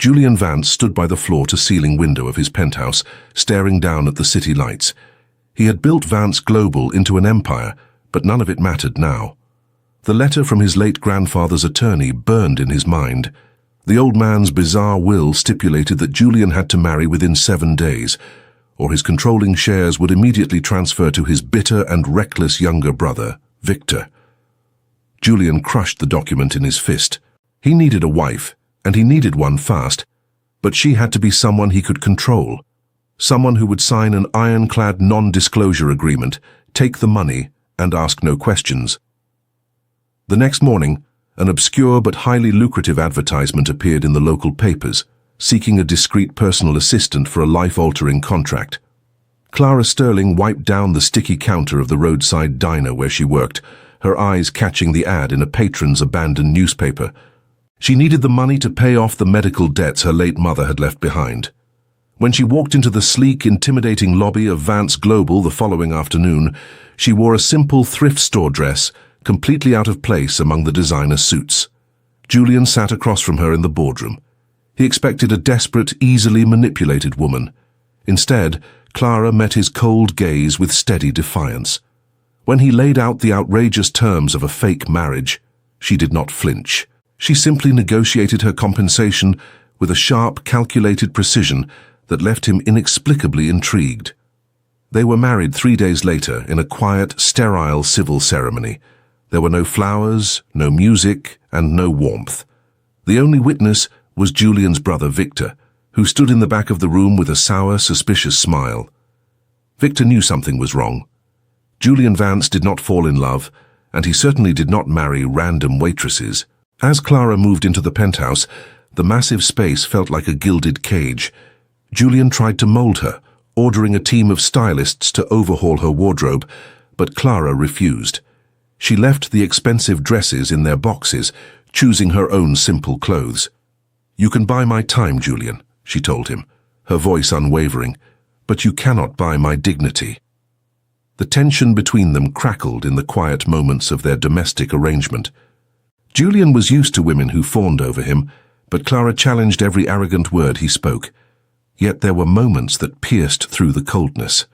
Julian Vance stood by the floor-to-ceiling window of his penthouse, staring down at the city lights. He had built Vance Global into an empire, but none of it mattered now. The letter from his late grandfather's attorney burned in his mind. The old man's bizarre will stipulated that Julian had to marry within 7 days, or his controlling shares would immediately transfer to his bitter and reckless younger brother, Victor. Julian crushed the document in his fist. He needed a wife, and he needed one fast, but she had to be someone he could control. Someone who would sign an ironclad non-disclosure agreement, take the money, and ask no questions. The next morning, an obscure but highly lucrative advertisement appeared in the local papers, seeking a discreet personal assistant for a life-altering contract. Clara Sterling wiped down the sticky counter of the roadside diner where she worked, her eyes catching the ad in a patron's abandoned newspaper. She needed the money to pay off the medical debts her late mother had left behind. When she walked into the sleek, intimidating lobby of Vance Global the following afternoon, she wore a simple thrift store dress, completely out of place among the designer suits. Julian sat across from her in the boardroom. He expected a desperate, easily manipulated woman. Instead, Clara met his cold gaze with steady defiance. When he laid out the outrageous terms of a fake marriage, she did not flinch. She simply negotiated her compensation with a sharp, calculated precision that left him inexplicably intrigued. They were married 3 days later in a quiet, sterile civil ceremony. There were no flowers, no music, and no warmth. The only witness was Julian's brother Victor, who stood in the back of the room with a sour, suspicious smile. Victor knew something was wrong. Julian Vance did not fall in love, and he certainly did not marry random waitresses. As Clara moved into the penthouse, the massive space felt like a gilded cage. Julian tried to mold her, ordering a team of stylists to overhaul her wardrobe, but Clara refused. She left the expensive dresses in their boxes, choosing her own simple clothes. "You can buy my time, Julian," she told him, her voice unwavering, "but you cannot buy my dignity." The tension between them crackled in the quiet moments of their domestic arrangement. Julian was used to women who fawned over him, but Clara challenged every arrogant word he spoke. Yet there were moments that pierced through the coldness.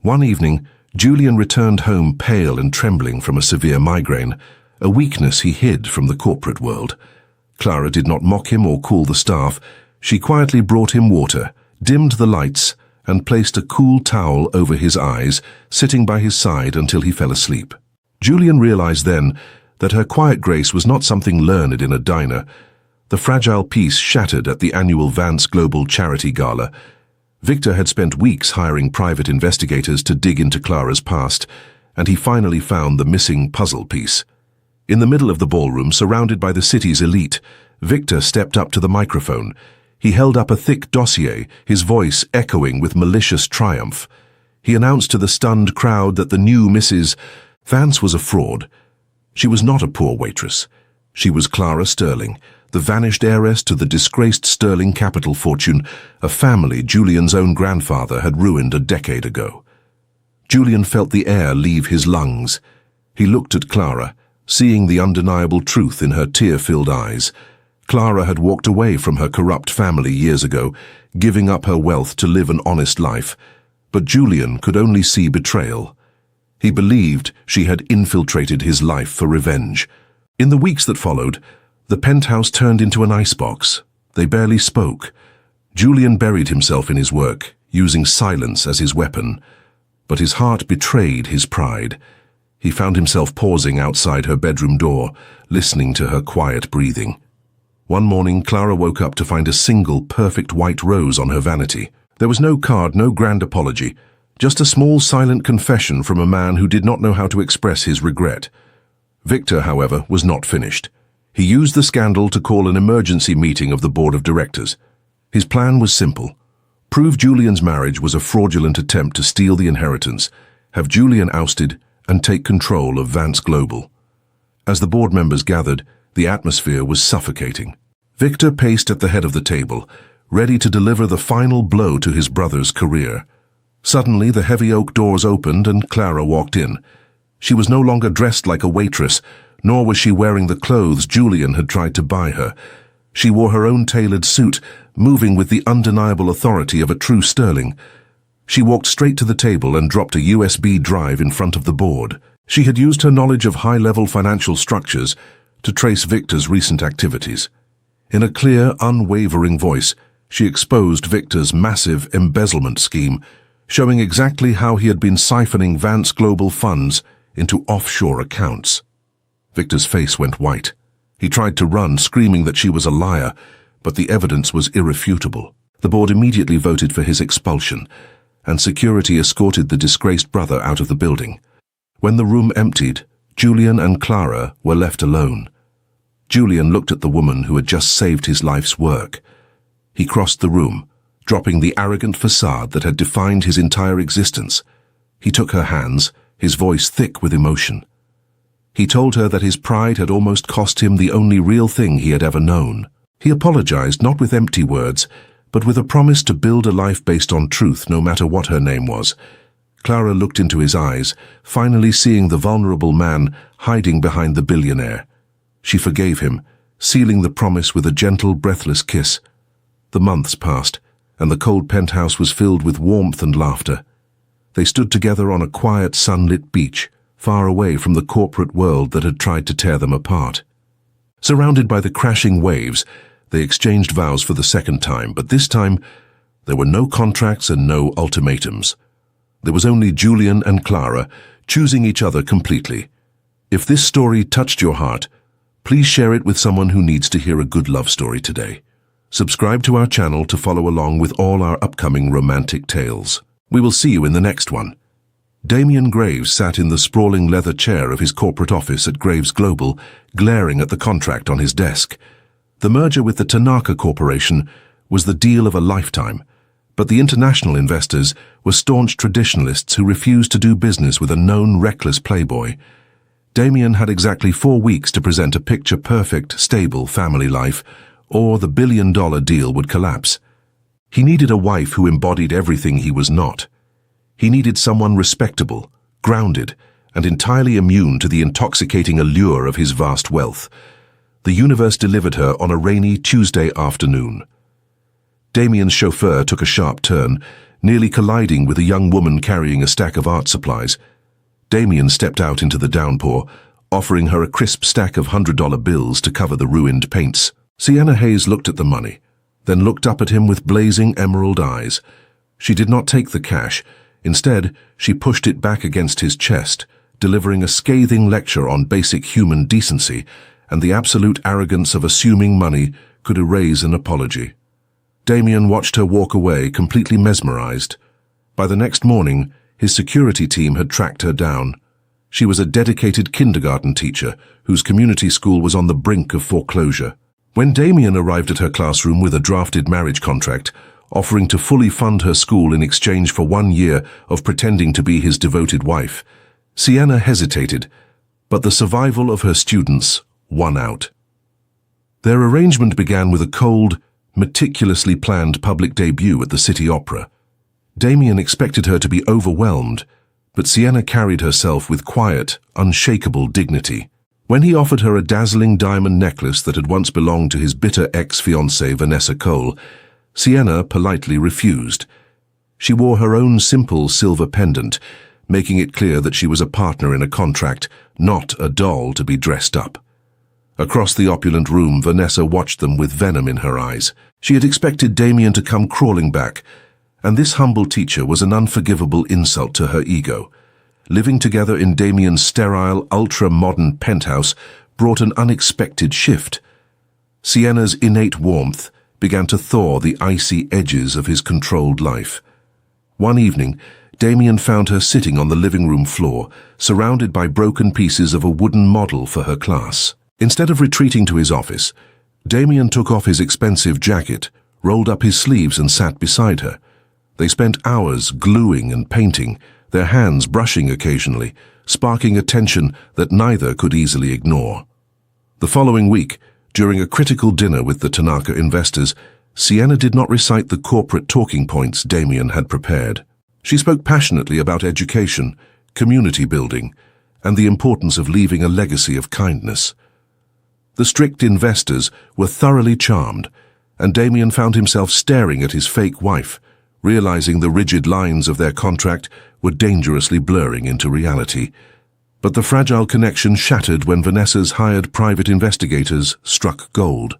One evening, Julian returned home pale and trembling from a severe migraine, a weakness he hid from the corporate world. Clara did not mock him or call the staff. She quietly brought him water, dimmed the lights, and placed a cool towel over his eyes, sitting by his side until he fell asleep. Julian realized then that her quiet grace was not something learned in a diner. The fragile peace shattered at the annual Vance Global Charity Gala. Victor had spent weeks hiring private investigators to dig into Clara's past, and he finally found the missing puzzle piece. In the middle of the ballroom, surrounded by the city's elite, Victor stepped up to the microphone. He held up a thick dossier, his voice echoing with malicious triumph. He announced to the stunned crowd that the new Mrs. Vance was a fraud. She was not a poor waitress. She was Clara Sterling, the vanished heiress to the disgraced Sterling capital fortune, a family Julian's own grandfather had ruined a decade ago. Julian felt the air leave his lungs. He looked at Clara, seeing the undeniable truth in her tear-filled eyes. Clara had walked away from her corrupt family years ago, giving up her wealth to live an honest life. But Julian could only see betrayal. He believed she had infiltrated his life for revenge. In the weeks that followed, the penthouse turned into an icebox. They barely spoke. Julian buried himself in his work, using silence as his weapon. But his heart betrayed his pride. He found himself pausing outside her bedroom door, listening to her quiet breathing. One morning, Clara woke up to find a single perfect white rose on her vanity. There was no card, no grand apology. Just a small silent confession from a man who did not know how to express his regret. Victor, however, was not finished. He used the scandal to call an emergency meeting of the board of directors. His plan was simple. Prove Julian's marriage was a fraudulent attempt to steal the inheritance, have Julian ousted, and take control of Vance Global. As the board members gathered, the atmosphere was suffocating. Victor paced at the head of the table, ready to deliver the final blow to his brother's career. Suddenly, the heavy oak doors opened and Clara walked in. She was no longer dressed like a waitress, nor was she wearing the clothes Julian had tried to buy her. She wore her own tailored suit, moving with the undeniable authority of a true sterling. She walked straight to the table and dropped a USB drive in front of the board. She had used her knowledge of high-level financial structures to trace Victor's recent activities. In a clear, unwavering voice, she exposed Victor's massive embezzlement scheme, showing exactly how he had been siphoning Vance Global funds into offshore accounts. Victor's face went white. He tried to run, screaming that she was a liar, but the evidence was irrefutable. The board immediately voted for his expulsion, and security escorted the disgraced brother out of the building. When the room emptied, Julian and Clara were left alone. Julian looked at the woman who had just saved his life's work. He crossed the room, dropping the arrogant facade that had defined his entire existence. He took her hands, his voice thick with emotion. He told her that his pride had almost cost him the only real thing he had ever known. He apologized not with empty words, but with a promise to build a life based on truth no matter what her name was. Clara looked into his eyes, finally seeing the vulnerable man hiding behind the billionaire. She forgave him, sealing the promise with a gentle, breathless kiss. The months passed, and the cold penthouse was filled with warmth and laughter. They stood together on a quiet, sunlit beach, far away from the corporate world that had tried to tear them apart. Surrounded by the crashing waves, they exchanged vows for the second time, but this time there were no contracts and no ultimatums. There was only Julian and Clara, choosing each other completely. If this story touched your heart, please share it with someone who needs to hear a good love story today. Subscribe to our channel to follow along with all our upcoming romantic tales. We will see you in the next one. Damian Graves sat in the sprawling leather chair of his corporate office at Graves Global, glaring at the contract on his desk. The merger with the Tanaka Corporation was the deal of a lifetime, but the international investors were staunch traditionalists who refused to do business with a known reckless playboy. Damian had exactly 4 weeks to present a picture-perfect, stable family life, or the billion-dollar deal would collapse. He needed a wife who embodied everything he was not. He needed someone respectable, grounded, and entirely immune to the intoxicating allure of his vast wealth. The universe delivered her on a rainy Tuesday afternoon. Damian's chauffeur took a sharp turn, nearly colliding with a young woman carrying a stack of art supplies. Damian stepped out into the downpour, offering her a crisp stack of $100 bills to cover the ruined paints. Sienna Hayes looked at the money, then looked up at him with blazing emerald eyes. She did not take the cash. Instead, she pushed it back against his chest, delivering a scathing lecture on basic human decency and the absolute arrogance of assuming money could erase an apology. Damian watched her walk away, completely mesmerized. By the next morning, his security team had tracked her down. She was a dedicated kindergarten teacher whose community school was on the brink of foreclosure. When Damian arrived at her classroom with a drafted marriage contract, offering to fully fund her school in exchange for 1 year of pretending to be his devoted wife, Sienna hesitated, but the survival of her students won out. Their arrangement began with a cold, meticulously planned public debut at the City Opera. Damian expected her to be overwhelmed, but Sienna carried herself with quiet, unshakable dignity. When he offered her a dazzling diamond necklace that had once belonged to his bitter ex-fiancée Vanessa Cole, Sienna politely refused. She wore her own simple silver pendant, making it clear that she was a partner in a contract, not a doll to be dressed up. Across the opulent room, Vanessa watched them with venom in her eyes. She had expected Damian to come crawling back, and this humble teacher was an unforgivable insult to her ego. Living together in Damian's sterile, ultra-modern penthouse brought an unexpected shift. Sienna's innate warmth began to thaw the icy edges of his controlled life. One evening, Damian found her sitting on the living room floor, surrounded by broken pieces of a wooden model for her class. Instead of retreating to his office, Damian took off his expensive jacket, rolled up his sleeves and sat beside her. They spent hours gluing and painting, their hands brushing occasionally, sparking a tension that neither could easily ignore. The following week, during a critical dinner with the Tanaka investors, Sienna did not recite the corporate talking points Damian had prepared. She spoke passionately about education, community building, and the importance of leaving a legacy of kindness. The strict investors were thoroughly charmed, and Damien found himself staring at his fake wife, realizing the rigid lines of their contract were dangerously blurring into reality. But the fragile connection shattered when Vanessa's hired private investigators struck gold.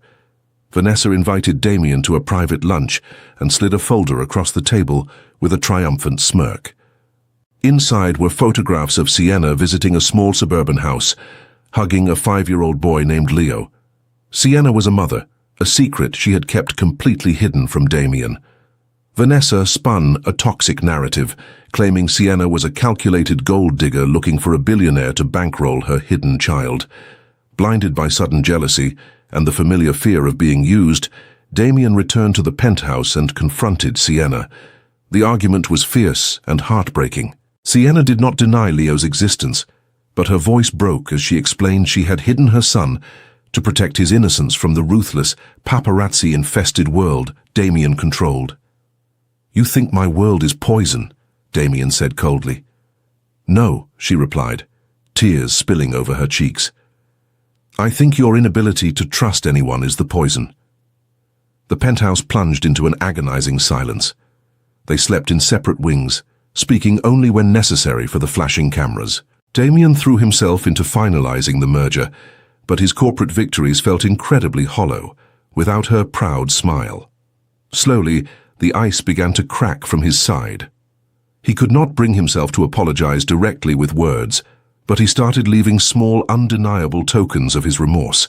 Vanessa invited Damien to a private lunch and slid a folder across the table with a triumphant smirk. Inside were photographs of Sienna visiting a small suburban house, hugging a 5-year-old boy named Leo. Sienna was a mother, a secret she had kept completely hidden from Damien. Vanessa spun a toxic narrative, claiming Sienna was a calculated gold digger looking for a billionaire to bankroll her hidden child. Blinded by sudden jealousy and the familiar fear of being used, Damien returned to the penthouse and confronted Sienna. The argument was fierce and heartbreaking. Sienna did not deny Leo's existence, but her voice broke as she explained she had hidden her son to protect his innocence from the ruthless, paparazzi-infested world Damien controlled. "You think my world is poison," Damien said coldly. "No," she replied, tears spilling over her cheeks. "I think your inability to trust anyone is the poison." The penthouse plunged into an agonizing silence. They slept in separate wings, speaking only when necessary for the flashing cameras. Damien threw himself into finalizing the merger, but his corporate victories felt incredibly hollow, without her proud smile. Slowly, the ice began to crack from his side. He could not bring himself to apologize directly with words, but he started leaving small, undeniable tokens of his remorse.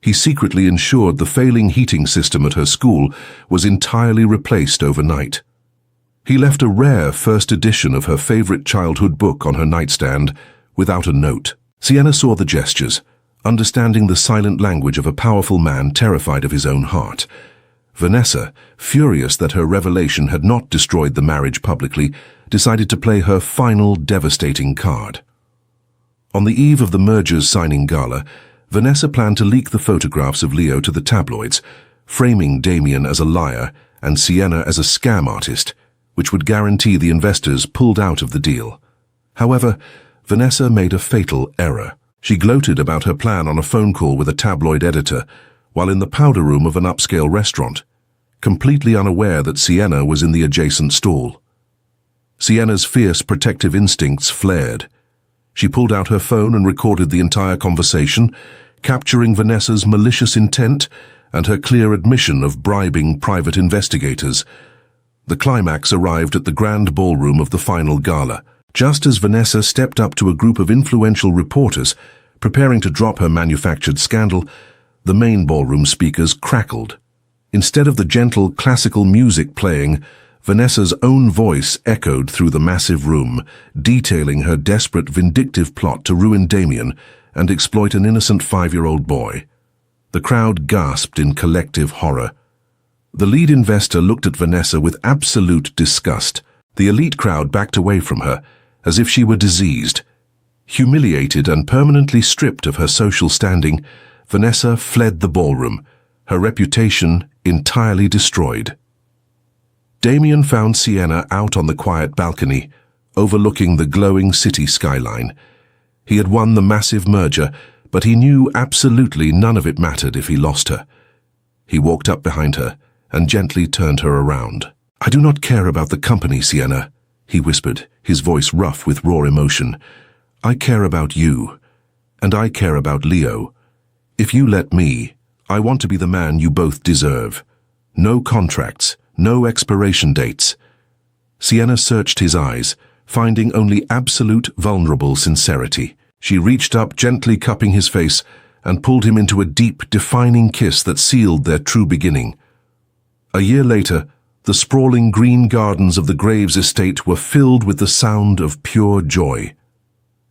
He secretly ensured the failing heating system at her school was entirely replaced overnight. He left a rare first edition of her favorite childhood book on her nightstand without a note. Sienna saw the gestures, understanding the silent language of a powerful man terrified of his own heart. Vanessa, furious that her revelation had not destroyed the marriage publicly, decided to play her final devastating card. On the eve of the merger's signing gala, Vanessa planned to leak the photographs of Leo to the tabloids, framing Damien as a liar and Sienna as a scam artist, which would guarantee the investors pulled out of the deal. However, Vanessa made a fatal error. She gloated about her plan on a phone call with a tabloid editor, while in the powder room of an upscale restaurant, completely unaware that Sienna was in the adjacent stall. Sienna's fierce protective instincts flared. She pulled out her phone and recorded the entire conversation, capturing Vanessa's malicious intent and her clear admission of bribing private investigators. The climax arrived at the grand ballroom of the final gala. Just as Vanessa stepped up to a group of influential reporters preparing to drop her manufactured scandal, the main ballroom speakers crackled. Instead of the gentle classical music playing, Vanessa's own voice echoed through the massive room, detailing her desperate, vindictive plot to ruin Damien and exploit an innocent 5-year-old boy. The crowd gasped in collective horror. The lead investor looked at Vanessa with absolute disgust. The elite crowd backed away from her, as if she were diseased. Humiliated and permanently stripped of her social standing, Vanessa fled the ballroom, her reputation entirely destroyed. Damien found Sienna out on the quiet balcony, overlooking the glowing city skyline. He had won the massive merger, but he knew absolutely none of it mattered if he lost her. He walked up behind her and gently turned her around. "I do not care about the company, Sienna," he whispered, his voice rough with raw emotion. "I care about you, and I care about Leo. If you let me, I want to be the man you both deserve. No contracts, no expiration dates." Sienna searched his eyes, finding only absolute vulnerable sincerity. She reached up, gently cupping his face, and pulled him into a deep, defining kiss that sealed their true beginning. A year later, the sprawling green gardens of the Graves estate were filled with the sound of pure joy.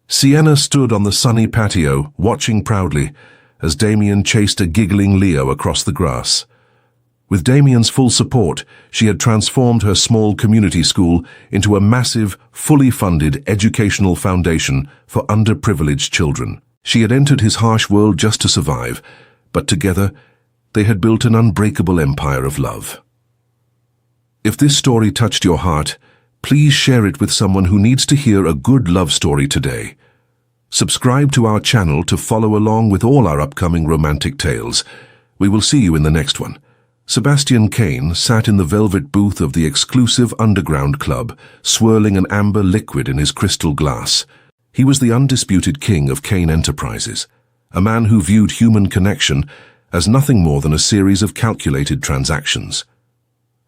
Sienna stood on the sunny patio, watching proudly, as Damien chased a giggling Leo across the grass. With Damien's full support, she had transformed her small community school into a massive, fully funded educational foundation for underprivileged children. She had entered his harsh world just to survive, but together, they had built an unbreakable empire of love. If this story touched your heart, please share it with someone who needs to hear a good love story today. Subscribe to our channel to follow along with all our upcoming romantic tales. We will see you in the next one. Sebastian Kane sat in the velvet booth of the exclusive underground club, swirling an amber liquid in his crystal glass. He was the undisputed king of Kane Enterprises, a man who viewed human connection as nothing more than a series of calculated transactions.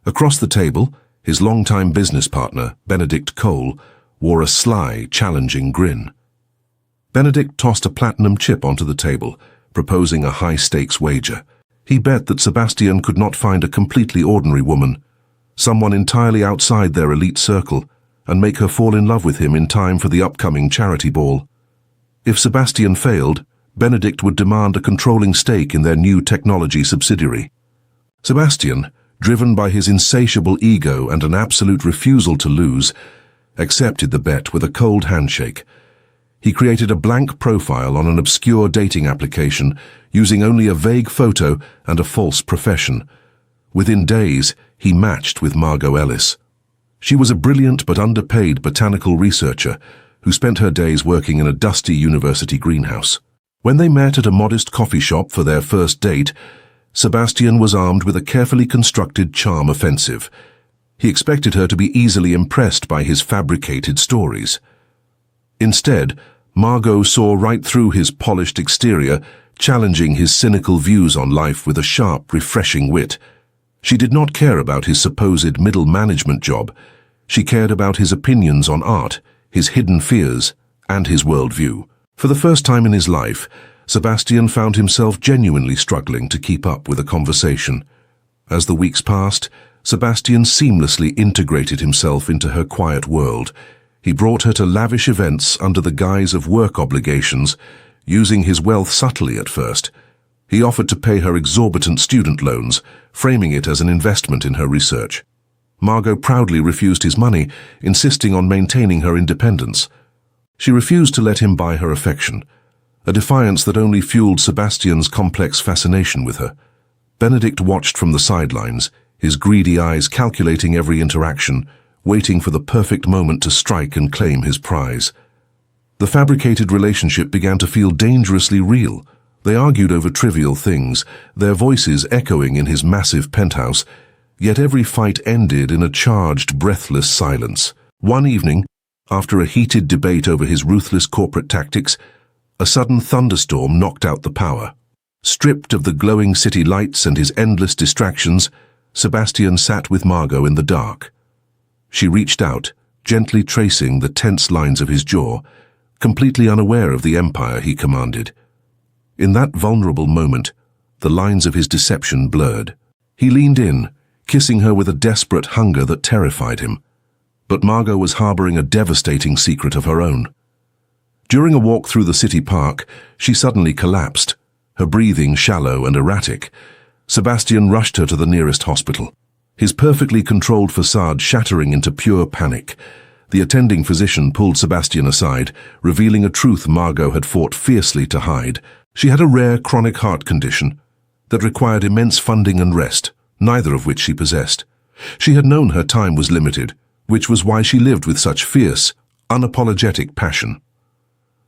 Across the table, his longtime business partner, Benedict Cole, wore a sly, challenging grin. Benedict tossed a platinum chip onto the table, proposing a high-stakes wager. He bet that Sebastian could not find a completely ordinary woman, someone entirely outside their elite circle, and make her fall in love with him in time for the upcoming charity ball. If Sebastian failed, Benedict would demand a controlling stake in their new technology subsidiary. Sebastian, driven by his insatiable ego and an absolute refusal to lose, accepted the bet with a cold handshake. He created a blank profile on an obscure dating application, using only a vague photo and a false profession. Within days, he matched with Margot Ellis. She was a brilliant but underpaid botanical researcher who spent her days working in a dusty university greenhouse. When they met at a modest coffee shop for their first date, Sebastian was armed with a carefully constructed charm offensive. He expected her to be easily impressed by his fabricated stories. Instead, Margot saw right through his polished exterior, challenging his cynical views on life with a sharp, refreshing wit. She did not care about his supposed middle management job. She cared about his opinions on art, his hidden fears, and his worldview. For the first time in his life, Sebastian found himself genuinely struggling to keep up with a conversation. As the weeks passed, Sebastian seamlessly integrated himself into her quiet world. He brought her to lavish events under the guise of work obligations, using his wealth subtly at first. He offered to pay her exorbitant student loans, framing it as an investment in her research. Margot proudly refused his money, insisting on maintaining her independence. She refused to let him buy her affection, a defiance that only fueled Sebastian's complex fascination with her. Benedict watched from the sidelines, his greedy eyes calculating every interaction, waiting for the perfect moment to strike and claim his prize. The fabricated relationship began to feel dangerously real. They argued over trivial things, their voices echoing in his massive penthouse, yet every fight ended in a charged, breathless silence. One evening, after a heated debate over his ruthless corporate tactics, a sudden thunderstorm knocked out the power. Stripped of the glowing city lights and his endless distractions, Sebastian sat with Margot in the dark. She reached out, gently tracing the tense lines of his jaw, completely unaware of the empire he commanded. In that vulnerable moment, the lines of his deception blurred. He leaned in, kissing her with a desperate hunger that terrified him. But Margot was harboring a devastating secret of her own. During a walk through the city park, she suddenly collapsed, her breathing shallow and erratic. Sebastian rushed her to the nearest hospital, his perfectly controlled facade shattering into pure panic. The attending physician pulled Sebastian aside, revealing a truth Margot had fought fiercely to hide. She had a rare chronic heart condition that required immense funding and rest, neither of which she possessed. She had known her time was limited, which was why she lived with such fierce, unapologetic passion.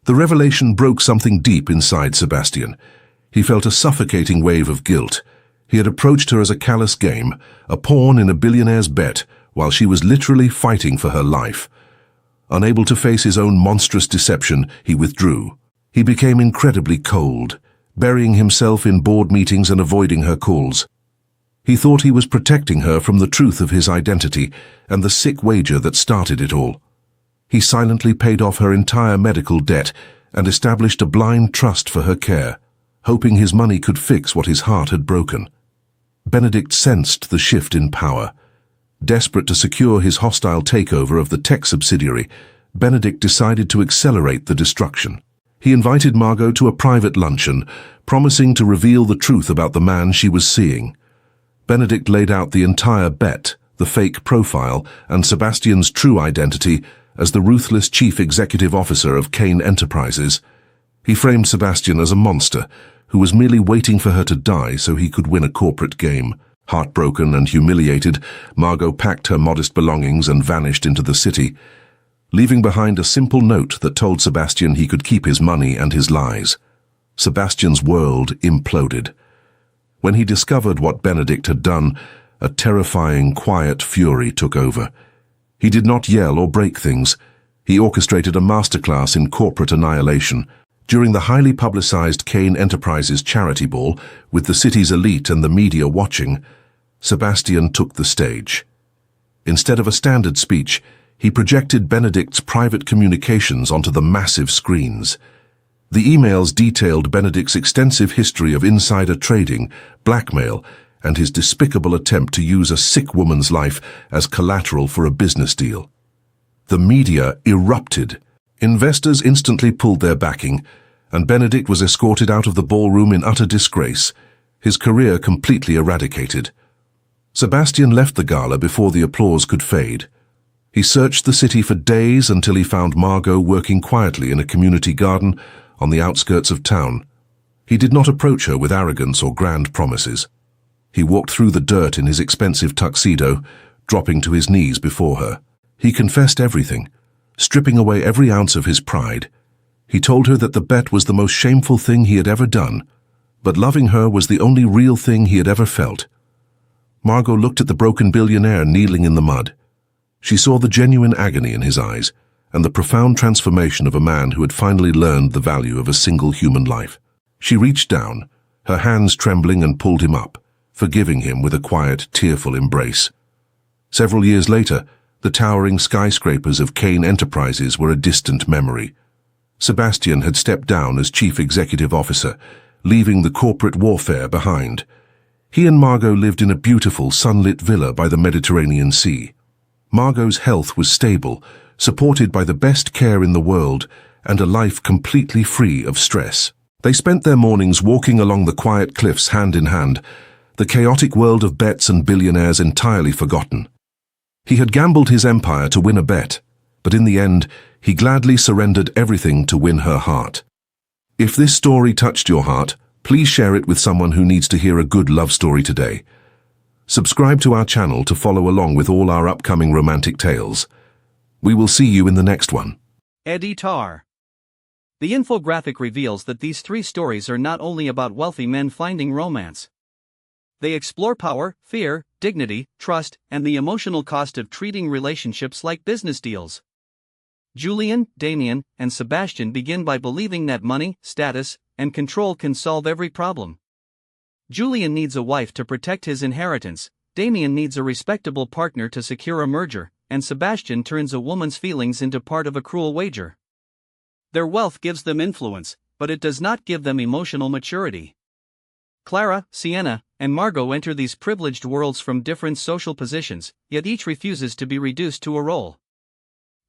The revelation broke something deep inside Sebastian. He felt a suffocating wave of guilt. He had approached her as a callous game, a pawn in a billionaire's bet, while she was literally fighting for her life. Unable to face his own monstrous deception, he withdrew. He became incredibly cold, burying himself in board meetings and avoiding her calls. He thought he was protecting her from the truth of his identity and the sick wager that started it all. He silently paid off her entire medical debt and established a blind trust for her care, hoping his money could fix what his heart had broken. Benedict sensed the shift in power. Desperate to secure his hostile takeover of the tech subsidiary, Benedict decided to accelerate the destruction. He invited Margot to a private luncheon, promising to reveal the truth about the man she was seeing. Benedict laid out the entire bet, the fake profile, and Sebastian's true identity as the ruthless chief executive officer of Kane Enterprises. He framed Sebastian as a monster who was merely waiting for her to die so he could win a corporate game. Heartbroken and humiliated, Margot packed her modest belongings and vanished into the city. leaving behind a simple note that told Sebastian he could keep his money and his lies. Sebastian's world imploded. When he discovered what Benedict had done, a terrifying, quiet fury took over. He did not yell or break things. He orchestrated a masterclass in corporate annihilation. During the highly publicized Kane Enterprises charity ball, with the city's elite and the media watching, Sebastian took the stage. Instead of a standard speech, he projected Benedict's private communications onto the massive screens. The emails detailed Benedict's extensive history of insider trading, blackmail, and his despicable attempt to use a sick woman's life as collateral for a business deal. The media erupted. Investors instantly pulled their backing, and Benedict was escorted out of the ballroom in utter disgrace, his career completely eradicated. Sebastian left the gala before the applause could fade. He searched the city for days until he found Margot working quietly in a community garden on the outskirts of town. He did not approach her with arrogance or grand promises. He walked through the dirt in his expensive tuxedo, dropping to his knees before her. He confessed everything, stripping away every ounce of his pride. He told her that the bet was the most shameful thing he had ever done, but loving her was the only real thing he had ever felt. Margot looked at the broken billionaire kneeling in the mud. She saw the genuine agony in his eyes and the profound transformation of a man who had finally learned the value of a single human life. She reached down, her hands trembling, and pulled him up, forgiving him with a quiet, tearful embrace. Several years later, the towering skyscrapers of Kane Enterprises were a distant memory. Sebastian had stepped down as chief executive officer, leaving the corporate warfare behind. He and Margot lived in a beautiful, sunlit villa by the Mediterranean Sea. Margot's health was stable, supported by the best care in the world, and a life completely free of stress. They spent their mornings walking along the quiet cliffs hand in hand, the chaotic world of bets and billionaires entirely forgotten. He had gambled his empire to win a bet, but in the end, he gladly surrendered everything to win her heart. If this story touched your heart, please share it with someone who needs to hear a good love story today. Subscribe to our channel to follow along with all our upcoming romantic tales. We will see you in the next one. Editor. The infographic reveals that these three stories are not only about wealthy men finding romance. They explore power, fear, dignity, trust, and the emotional cost of treating relationships like business deals. Julian, Damien, and Sebastian begin by believing that money, status, and control can solve every problem. Julian needs a wife to protect his inheritance, Damien needs a respectable partner to secure a merger, and Sebastian turns a woman's feelings into part of a cruel wager. Their wealth gives them influence, but it does not give them emotional maturity. Clara, Sienna, and Margot enter these privileged worlds from different social positions, yet each refuses to be reduced to a role.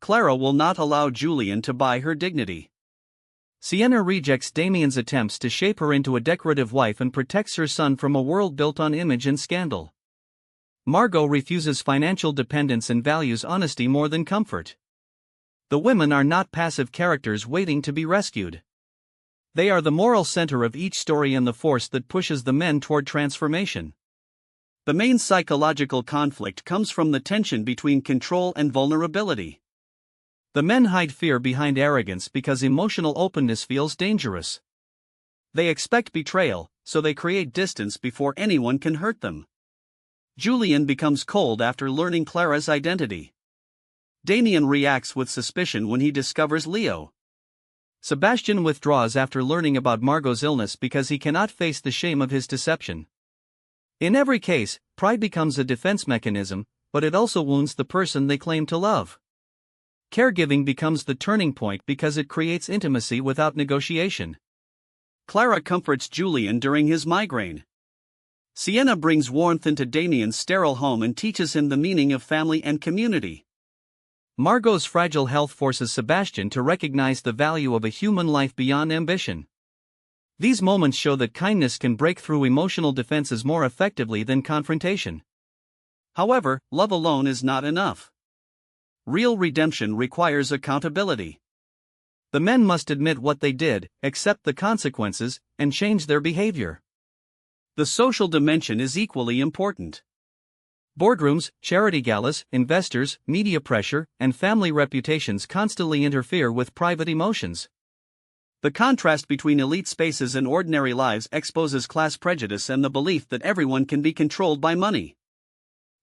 Clara will not allow Julian to buy her dignity. Sienna rejects Damien's attempts to shape her into a decorative wife and protects her son from a world built on image and scandal. Margot refuses financial dependence and values honesty more than comfort. The women are not passive characters waiting to be rescued. They are the moral center of each story and the force that pushes the men toward transformation. The main psychological conflict comes from the tension between control and vulnerability. The men hide fear behind arrogance because emotional openness feels dangerous. They expect betrayal, so they create distance before anyone can hurt them. Julian becomes cold after learning Clara's identity. Damien reacts with suspicion when he discovers Leo. Sebastian withdraws after learning about Margot's illness because he cannot face the shame of his deception. In every case, pride becomes a defense mechanism, but it also wounds the person they claim to love. Caregiving becomes the turning point because it creates intimacy without negotiation. Clara comforts Julian during his migraine. Sienna brings warmth into Damien's sterile home and teaches him the meaning of family and community. Margot's fragile health forces Sebastian to recognize the value of a human life beyond ambition. These moments show that kindness can break through emotional defenses more effectively than confrontation. However, love alone is not enough. Real redemption requires accountability. The men must admit what they did, accept the consequences, and change their behavior. The social dimension is equally important. Boardrooms, charity galas, investors, media pressure, and family reputations constantly interfere with private emotions. The contrast between elite spaces and ordinary lives exposes class prejudice and the belief that everyone can be controlled by money.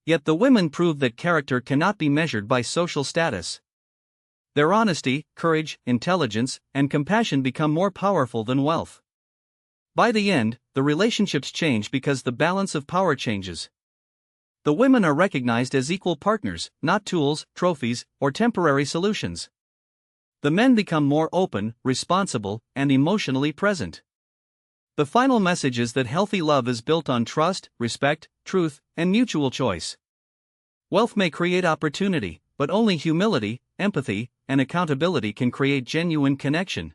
Yet the women prove that character cannot be measured by social status. Their honesty, courage, intelligence, and compassion become more powerful than wealth. By the end, the relationships change because the balance of power changes. The women are recognized as equal partners, not tools, trophies, or temporary solutions. The men become more open, responsible, and emotionally present. The final message is that healthy love is built on trust, respect, truth, and mutual choice. Wealth may create opportunity, but only humility, empathy, and accountability can create genuine connection.